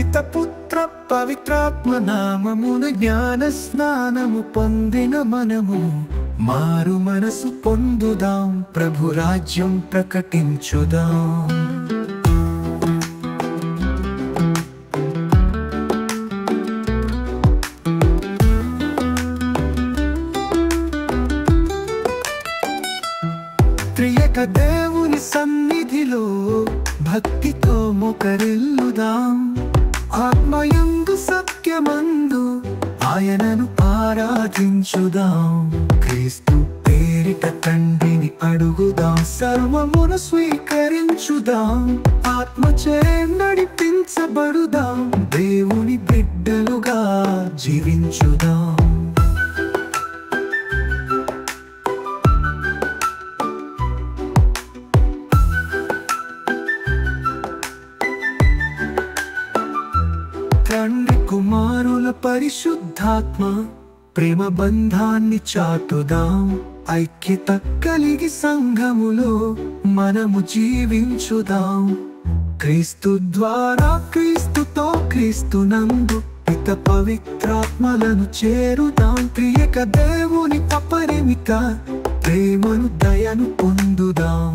పిత పుత్ర పవిత్రాత్మ నామమున జ్ఞాన స్నానము పొందిన మనము మారు మనసు పొందుదాం, ప్రభు రాజ్యం ప్రకటించుదాం. త్రియేక దేవుని సన్నిధిలో భక్తితో మోకరిల్లుదాం, ఆత్మయందు సత్యమందు ఆయనను ఆరాధించుదాం. క్రీస్తు పేరిట తండ్రిని అడుగుదాం, సర్వమును స్వీకరించుదాం, ఆత్మచే నడిపించబడుదాం, దేవుని బిడ్డలుగా జీవించుదాం. తండ్రి కుమారుల పరిశుద్ధాత్మ ప్రేమ బంధాన్ని చాటుదాం, ఐక్యత కలిగి సంఘములో మనము జీవించుదాం. క్రీస్తు ద్వారా క్రీస్తుతో క్రీస్తునందు పిత పవిత్రాత్మలను చేరుదాం. త్రియేక దేవుని అపరిమిత ప్రేమను దయను పొందుదాం.